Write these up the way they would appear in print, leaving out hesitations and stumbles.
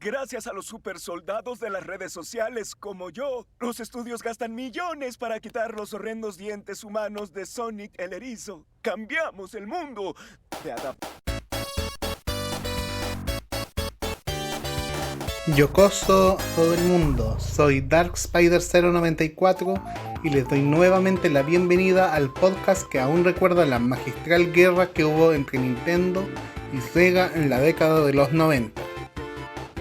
Gracias a los supersoldados de las redes sociales como yo, los estudios gastan millones para quitar los horrendos dientes humanos de Sonic el Erizo. ¡Cambiamos el mundo! Yokoso todo el mundo, soy Dark Spider 094 y les doy nuevamente la bienvenida al podcast que aún recuerda la magistral guerra que hubo entre Nintendo y Sega en la década de los 90.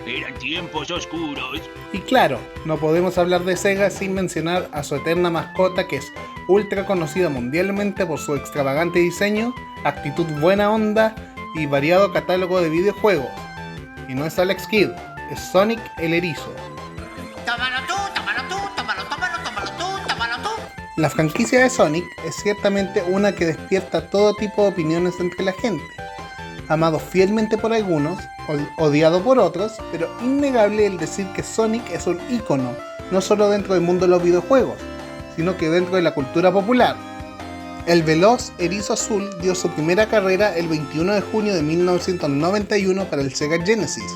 Eran tiempos oscuros. Y claro, no podemos hablar de Sega sin mencionar a su eterna mascota, que es ultra conocida mundialmente por su extravagante diseño, actitud buena onda y variado catálogo de videojuegos. Y no es Alex Kidd, es Sonic el Erizo. Tómalo tú, tómalo tú, tómalo tú, tómalo tú. La franquicia de Sonic es ciertamente una que despierta todo tipo de opiniones entre la gente. Amado fielmente por algunos, odiado por otros, pero innegable el decir que Sonic es un ícono, no solo dentro del mundo de los videojuegos, sino que dentro de la cultura popular. El veloz erizo azul dio su primera carrera el 21 de junio de 1991 para el Sega Genesis,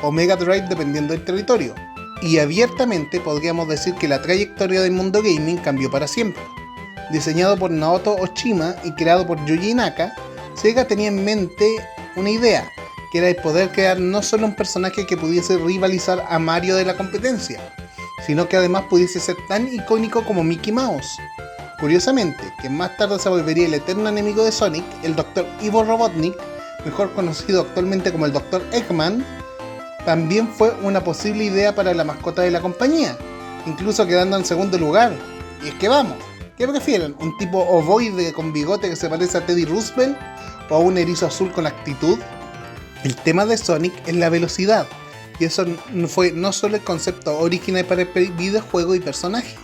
o Mega Drive dependiendo del territorio, y abiertamente podríamos decir que la trayectoria del mundo gaming cambió para siempre. Diseñado por Naoto Oshima y creado por Yuji Naka, Sega tenía en mente una idea, que era el poder crear no solo un personaje que pudiese rivalizar a Mario de la competencia, sino que además pudiese ser tan icónico como Mickey Mouse. Curiosamente, quien más tarde se volvería el eterno enemigo de Sonic, el Dr. Ivo Robotnik, mejor conocido actualmente como el Dr. Eggman, también fue una posible idea para la mascota de la compañía, incluso quedando en segundo lugar. Y es que vamos, ¿qué prefieren? ¿Un tipo ovoide con bigote que se parece a Teddy Roosevelt? ¿O un erizo azul con actitud? El tema de Sonic es la velocidad, y eso fue no solo el concepto original para el videojuego y personaje,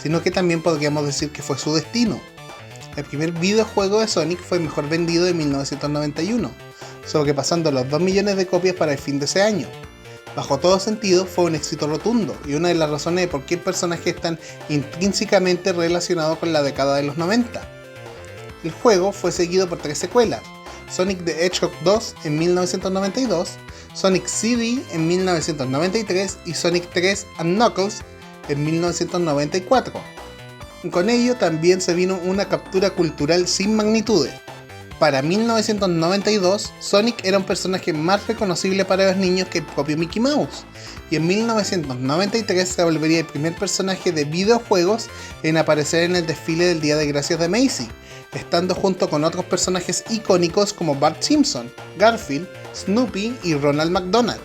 sino que también podríamos decir que fue su destino. El primer videojuego de Sonic fue el mejor vendido de 1991, sobrepasando los 2 millones de copias para el fin de ese año. Bajo todo sentido, fue un éxito rotundo, y una de las razones de por qué el personaje es tan intrínsecamente relacionado con la década de los 90. El juego fue seguido por 3 secuelas: Sonic the Hedgehog 2 en 1992, Sonic CD en 1993 y Sonic 3 and Knuckles en 1994. Con ello también se vino una captura cultural sin magnitudes. Para 1992, Sonic era un personaje más reconocible para los niños que el propio Mickey Mouse, y en 1993 se volvería el primer personaje de videojuegos en aparecer en el desfile del Día de Gracias de Macy, estando junto con otros personajes icónicos como Bart Simpson, Garfield, Snoopy y Ronald McDonald.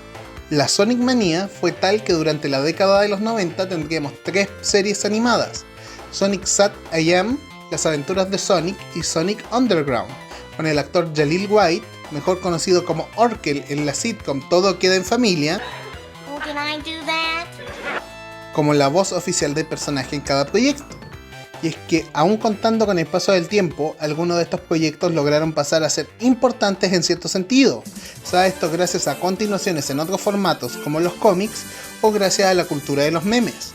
La Sonic manía fue tal que durante la década de los 90 tendríamos 3 series animadas: Sonic Sat I Am, Las Aventuras de Sonic y Sonic Underground, con el actor Jaleel White, mejor conocido como Orkel en la sitcom Todo Queda en Familia, como la voz oficial del personaje en cada proyecto. Y es que, aún contando con el paso del tiempo, algunos de estos proyectos lograron pasar a ser importantes en cierto sentido, sea esto gracias a continuaciones en otros formatos como los cómics o gracias a la cultura de los memes.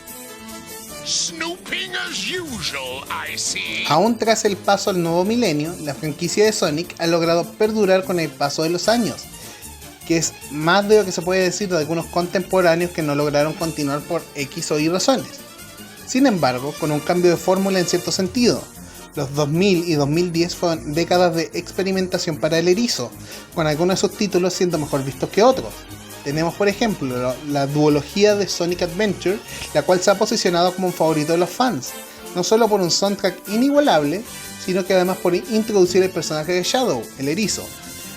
Aún tras el paso al nuevo milenio, la franquicia de Sonic ha logrado perdurar con el paso de los años, que es más de lo que se puede decir de algunos contemporáneos que no lograron continuar por X o Y razones. Sin embargo, con un cambio de fórmula en cierto sentido. Los 2000 y 2010 fueron décadas de experimentación para el erizo, con algunos de sus títulos siendo mejor vistos que otros. Tenemos por ejemplo la duología de Sonic Adventure, la cual se ha posicionado como un favorito de los fans, no solo por un soundtrack inigualable, sino que además por introducir el personaje de Shadow, el erizo.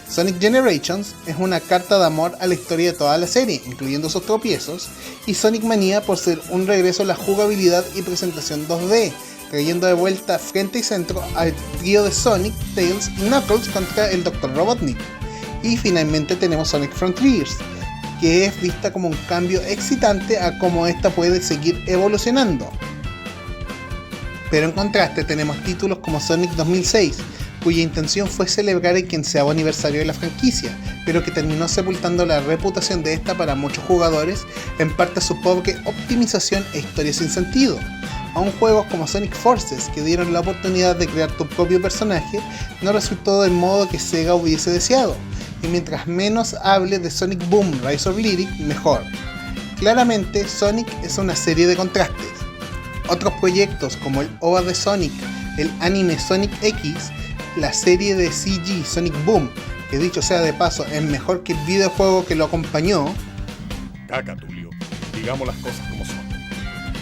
Sonic Generations es una carta de amor a la historia de toda la serie, incluyendo sus tropiezos, y Sonic Mania por ser un regreso a la jugabilidad y presentación 2D, trayendo de vuelta frente y centro al trío de Sonic, Tails y Knuckles contra el Dr. Robotnik. Y finalmente tenemos Sonic Frontiers, que es vista como un cambio excitante a cómo esta puede seguir evolucionando. Pero en contraste tenemos títulos como Sonic 2006, cuya intención fue celebrar el 15º aniversario de la franquicia, pero que terminó sepultando la reputación de esta para muchos jugadores, en parte a su pobre optimización e historia sin sentido. Aún juegos como Sonic Forces, que dieron la oportunidad de crear tu propio personaje, no resultó del modo que Sega hubiese deseado, y mientras menos hable de Sonic Boom Rise of Lyric, mejor. Claramente, Sonic es una serie de contrastes. Otros proyectos como el OVA de Sonic, el anime Sonic X, la serie de CG Sonic Boom, que dicho sea de paso es mejor que el videojuego que lo acompañó, Caca, Tulio. Digamos las cosas como son.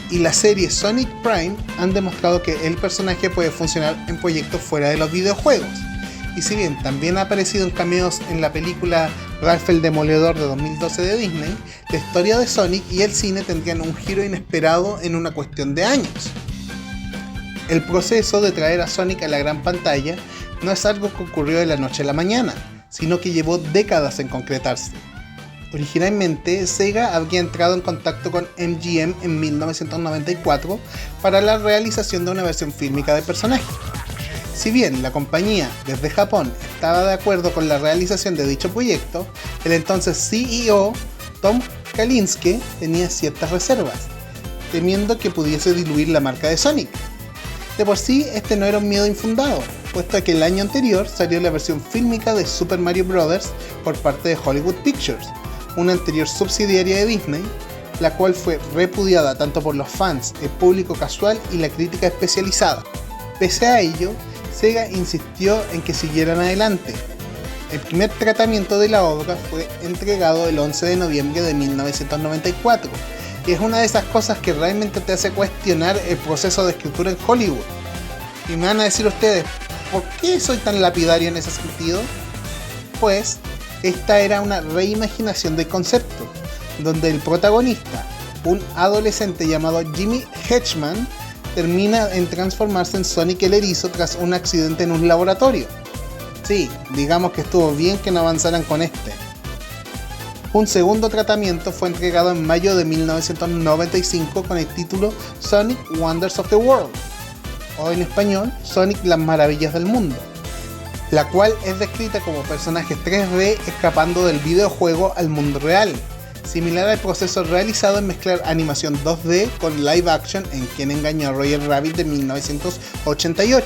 y la serie Sonic Prime han demostrado que el personaje puede funcionar en proyectos fuera de los videojuegos. Y si bien también ha aparecido en cameos en la película Ralph el Demoledor de 2012 de Disney, la historia de Sonic y el cine tendrían un giro inesperado en una cuestión de años. El proceso de traer a Sonic a la gran pantalla no es algo que ocurrió de la noche a la mañana, sino que llevó décadas en concretarse. Originalmente, Sega había entrado en contacto con MGM en 1994 para la realización de una versión fílmica del personaje. Si bien la compañía desde Japón estaba de acuerdo con la realización de dicho proyecto, el entonces CEO Tom Kalinske tenía ciertas reservas, temiendo que pudiese diluir la marca de Sonic. De por sí, este no era un miedo infundado, puesto que el año anterior salió la versión fílmica de Super Mario Bros. Por parte de Hollywood Pictures, una anterior subsidiaria de Disney, la cual fue repudiada tanto por los fans, el público casual y la crítica especializada. Pese a ello, Sega insistió en que siguieran adelante. El primer tratamiento de la obra fue entregado el 11 de noviembre de 1994, y es una de esas cosas que realmente te hace cuestionar el proceso de escritura en Hollywood. Y me van a decir ustedes, ¿por qué soy tan lapidario en ese sentido? Pues, esta era una reimaginación del concepto, donde el protagonista, un adolescente llamado Jimmy Hedgeman, termina en transformarse en Sonic el Erizo tras un accidente en un laboratorio. Sí, digamos que estuvo bien que no avanzaran con este. Un segundo tratamiento fue entregado en mayo de 1995 con el título Sonic Wonders of the World, o en español, Sonic Las Maravillas del Mundo, la cual es descrita como personajes 3D escapando del videojuego al mundo real, similar al proceso realizado en mezclar animación 2D con live action en Quién engañó a Roger Rabbit de 1988.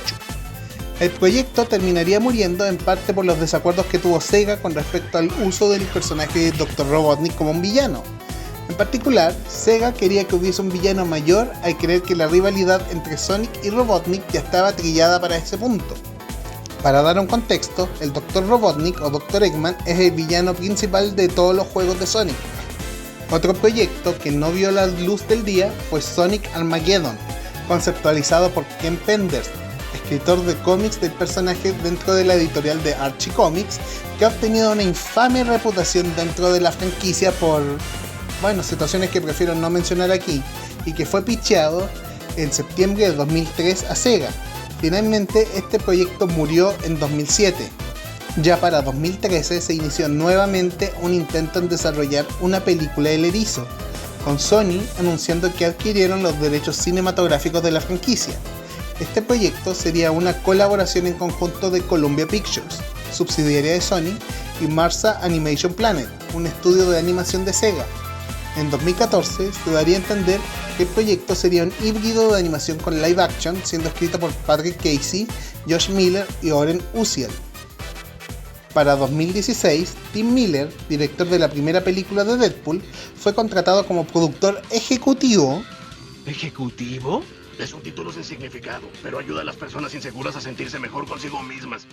El proyecto terminaría muriendo en parte por los desacuerdos que tuvo Sega con respecto al uso del personaje de Dr. Robotnik como un villano. En particular, Sega quería que hubiese un villano mayor al creer que la rivalidad entre Sonic y Robotnik ya estaba trillada para ese punto. Para dar un contexto, el Dr. Robotnik o Dr. Eggman es el villano principal de todos los juegos de Sonic. Otro proyecto que no vio la luz del día fue Sonic Armageddon, conceptualizado por Ken Penders, escritor de cómics del personaje dentro de la editorial de Archie Comics, que ha obtenido una infame reputación dentro de la franquicia por, situaciones que prefiero no mencionar aquí, y que fue pitcheado en septiembre de 2003 a Sega. Finalmente, este proyecto murió en 2007. Ya para 2013 se inició nuevamente un intento en desarrollar una película del Erizo, con Sony anunciando que adquirieron los derechos cinematográficos de la franquicia. Este proyecto sería una colaboración en conjunto de Columbia Pictures, subsidiaria de Sony, y Marsa Animation Planet, un estudio de animación de Sega. En 2014 se daría a entender que el proyecto sería un híbrido de animación con live action, siendo escrito por Patrick Casey, Josh Miller y Oren Uziel. Para 2016, Tim Miller, director de la primera película de Deadpool, fue contratado como productor ejecutivo. ¿Ejecutivo? Es un título sin significado, pero ayuda a las personas inseguras a sentirse mejor consigo mismas.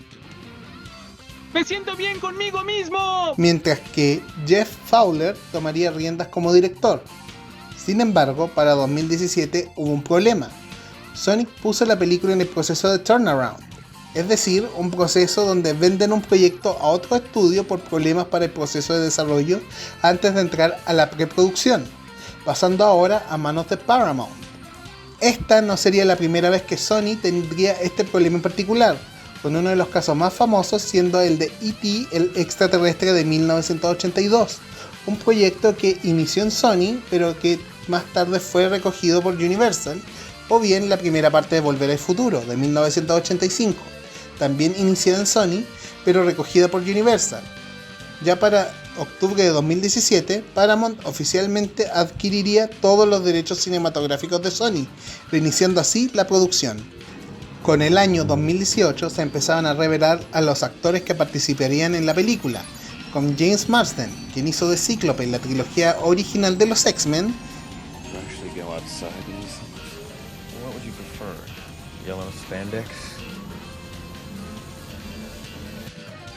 ¡Me siento bien conmigo mismo! Mientras que Jeff Fowler tomaría riendas como director. Sin embargo, para 2017 hubo un problema. Sonic puso la película en el proceso de turnaround, es decir, un proceso donde venden un proyecto a otro estudio por problemas para el proceso de desarrollo antes de entrar a la preproducción, pasando ahora a manos de Paramount. Esta no sería la primera vez que Sony tendría este problema en particular, con uno de los casos más famosos siendo el de E.T. el extraterrestre de 1982, un proyecto que inició en Sony pero que más tarde fue recogido por Universal, o bien la primera parte de Volver al Futuro de 1985, también iniciada en Sony pero recogida por Universal. Ya para octubre de 2017, Paramount oficialmente adquiriría todos los derechos cinematográficos de Sony, reiniciando así la producción. Con el año 2018 se empezaban a revelar a los actores que participarían en la película, con James Marsden, quien hizo de Cíclope en la trilogía original de los X-Men,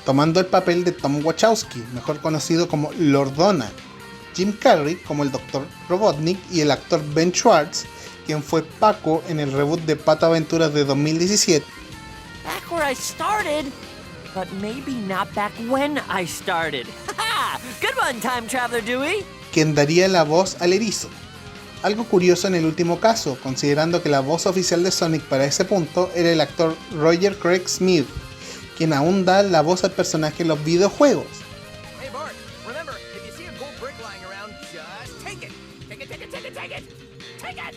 tomando el papel de Tom Wachowski, mejor conocido como Lord Donna, Jim Carrey como el Dr. Robotnik y el actor Ben Schwartz, quien fue Paco en el reboot de Pato Aventuras de 2017. Back where I started, but maybe not back when I started. Good one, time traveler Dewey. Quien daría la voz al erizo. Algo curioso en el último caso, considerando que la voz oficial de Sonic para ese punto era el actor Roger Craig Smith, quien aún da la voz al personaje en los videojuegos. Hey Bart, remember, if you see a gold brick lying around, just take it. Take it, take it, take it, take it. Take it.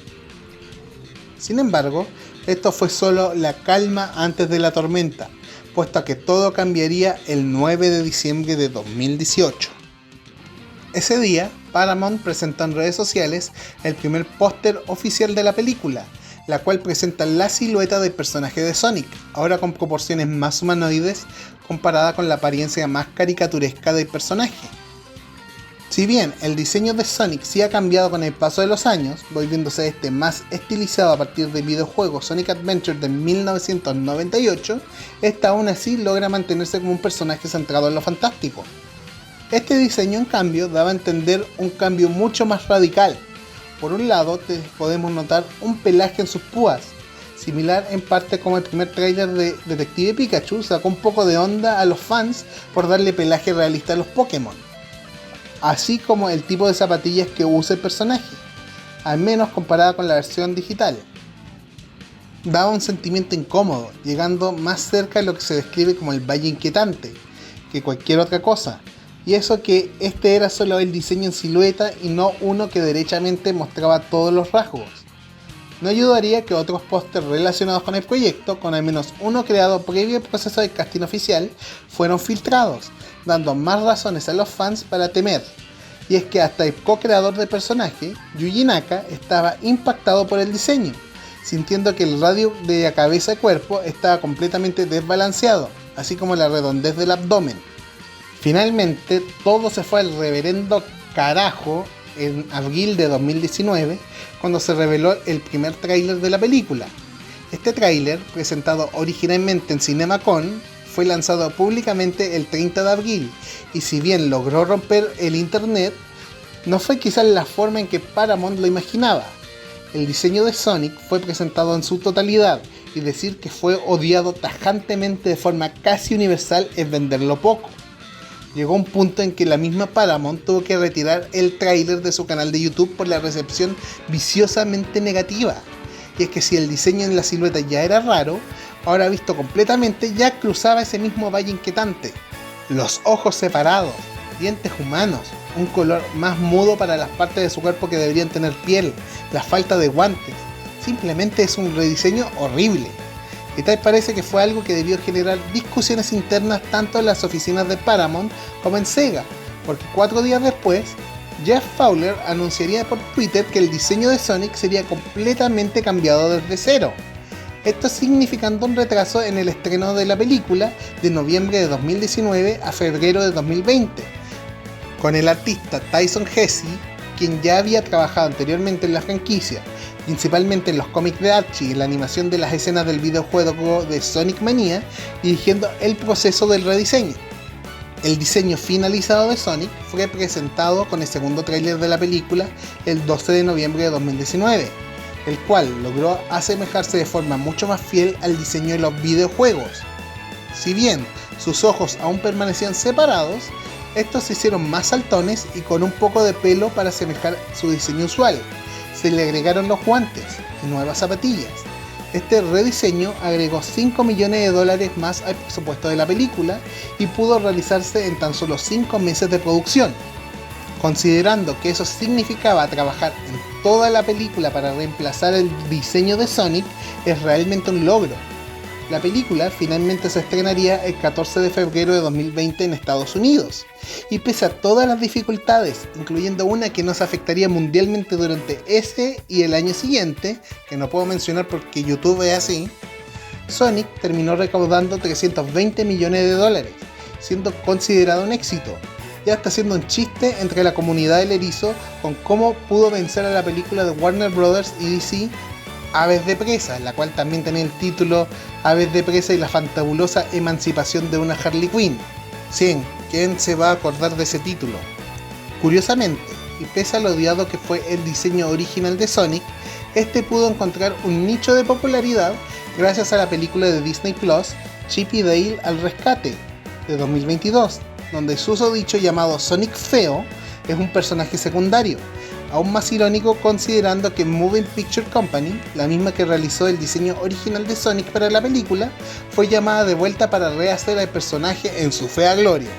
Sin embargo, esto fue solo la calma antes de la tormenta, puesto a que todo cambiaría el 9 de diciembre de 2018. Ese día, Paramount presentó en redes sociales el primer póster oficial de la película, la cual presenta la silueta del personaje de Sonic, ahora con proporciones más humanoides comparada con la apariencia más caricaturesca del personaje. Si bien el diseño de Sonic sí ha cambiado con el paso de los años, volviéndose este más estilizado a partir del videojuego Sonic Adventure de 1998, este aún así logra mantenerse como un personaje centrado en lo fantástico. Este diseño, en cambio, daba a entender un cambio mucho más radical. Por un lado, podemos notar un pelaje en sus púas, similar en parte como el primer tráiler de Detective Pikachu sacó un poco de onda a los fans por darle pelaje realista a los Pokémon, así como el tipo de zapatillas que usa el personaje, al menos comparada con la versión digital. Daba un sentimiento incómodo, llegando más cerca de lo que se describe como el Valle Inquietante que cualquier otra cosa. Y eso que este era solo el diseño en silueta y no uno que derechamente mostraba todos los rasgos. No ayudaría que otros pósters relacionados con el proyecto, con al menos uno creado previo al proceso de casting oficial, fueron filtrados, dando más razones a los fans para temer. Y es que hasta el co-creador del personaje, Yuji Naka, estaba impactado por el diseño, sintiendo que el radio de la cabeza y cuerpo estaba completamente desbalanceado, así como la redondez del abdomen. Finalmente, todo se fue al reverendo carajo en abril de 2019, cuando se reveló el primer tráiler de la película. Este tráiler, presentado originalmente en CinemaCon, fue lanzado públicamente el 30 de abril, y si bien logró romper el internet, no fue quizás la forma en que Paramount lo imaginaba. El diseño de Sonic fue presentado en su totalidad, y decir que fue odiado tajantemente de forma casi universal es venderlo poco. Llegó un punto en que la misma Paramount tuvo que retirar el tráiler de su canal de YouTube por la recepción viciosamente negativa. Y es que si el diseño en la silueta ya era raro, ahora visto completamente ya cruzaba ese mismo valle inquietante. Los ojos separados, dientes humanos, un color más mudo para las partes de su cuerpo que deberían tener piel, la falta de guantes. Simplemente es un rediseño horrible. Y tal parece que fue algo que debió generar discusiones internas tanto en las oficinas de Paramount como en Sega, porque 4 días después, Jeff Fowler anunciaría por Twitter que el diseño de Sonic sería completamente cambiado desde cero. Esto significando un retraso en el estreno de la película de noviembre de 2019 a febrero de 2020, con el artista Tyson Hesse, quien ya había trabajado anteriormente en la franquicia, principalmente en los cómics de Archie y en la animación de las escenas del videojuego de Sonic Mania, dirigiendo el proceso del rediseño. El diseño finalizado de Sonic fue presentado con el segundo tráiler de la película el 12 de noviembre de 2019, el cual logró asemejarse de forma mucho más fiel al diseño de los videojuegos. Si bien sus ojos aún permanecían separados, estos se hicieron más saltones y con un poco de pelo para asemejar su diseño usual. Se le agregaron los guantes y nuevas zapatillas. Este rediseño agregó $5 millones más al presupuesto de la película y pudo realizarse en tan solo 5 meses de producción. Considerando que eso significaba trabajar en toda la película para reemplazar el diseño de Sonic, es realmente un logro. La película finalmente se estrenaría el 14 de febrero de 2020 en Estados Unidos, y pese a todas las dificultades, incluyendo una que nos afectaría mundialmente durante ese y el año siguiente, que no puedo mencionar porque YouTube es así, Sonic terminó recaudando $320 millones, siendo considerado un éxito. Ya está haciendo un chiste entre la comunidad del erizo con cómo pudo vencer a la película de Warner Bros. Y DC, Aves de Presa, la cual también tenía el título Aves de Presa y la fantabulosa emancipación de una Harley Quinn. Sí, ¿quién se va a acordar de ese título? Curiosamente, y pese a lo odiado que fue el diseño original de Sonic, este pudo encontrar un nicho de popularidad gracias a la película de Disney Plus, Chip y Dale al rescate, de 2022, donde su susodicho llamado Sonic Feo es un personaje secundario, aún más irónico considerando que Moving Picture Company, la misma que realizó el diseño original de Sonic para la película, fue llamada de vuelta para rehacer al personaje en su fea gloria.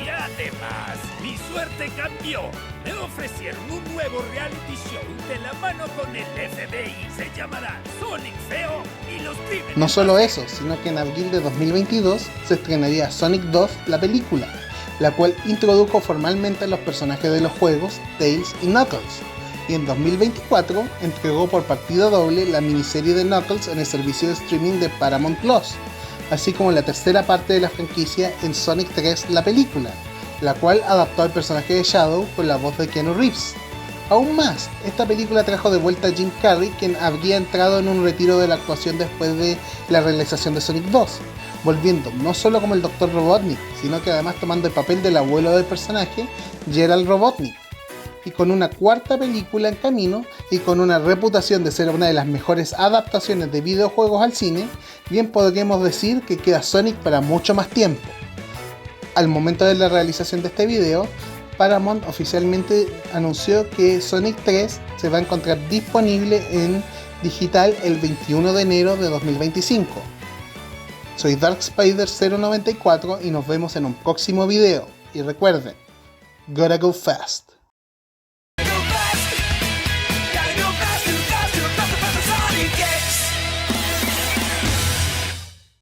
Y además, mi suerte cambió. Me ofrecieron un nuevo reality show de la mano con el FBI. Se llamará Sonic Feo y los crímenes. No solo eso, sino que en abril de 2022 se estrenaría Sonic 2, la película, la cual introdujo formalmente a los personajes de los juegos Tails y Knuckles, y en 2024 entregó por partida doble la miniserie de Knuckles en el servicio de streaming de Paramount Plus, así como la tercera parte de la franquicia en Sonic 3, la película, la cual adaptó al personaje de Shadow con la voz de Keanu Reeves. Aún más, esta película trajo de vuelta a Jim Carrey, quien habría entrado en un retiro de la actuación después de la realización de Sonic 2, volviendo no solo como el Dr. Robotnik, sino que además tomando el papel del abuelo del personaje, Gerald Robotnik. Y con una cuarta película en camino, y con una reputación de ser una de las mejores adaptaciones de videojuegos al cine, bien podríamos decir que queda Sonic para mucho más tiempo. Al momento de la realización de este video, Paramount oficialmente anunció que Sonic 3 se va a encontrar disponible en digital el 21 de enero de 2025. Soy Dark Spider 094 y nos vemos en un próximo video. Y recuerden, gotta go fast.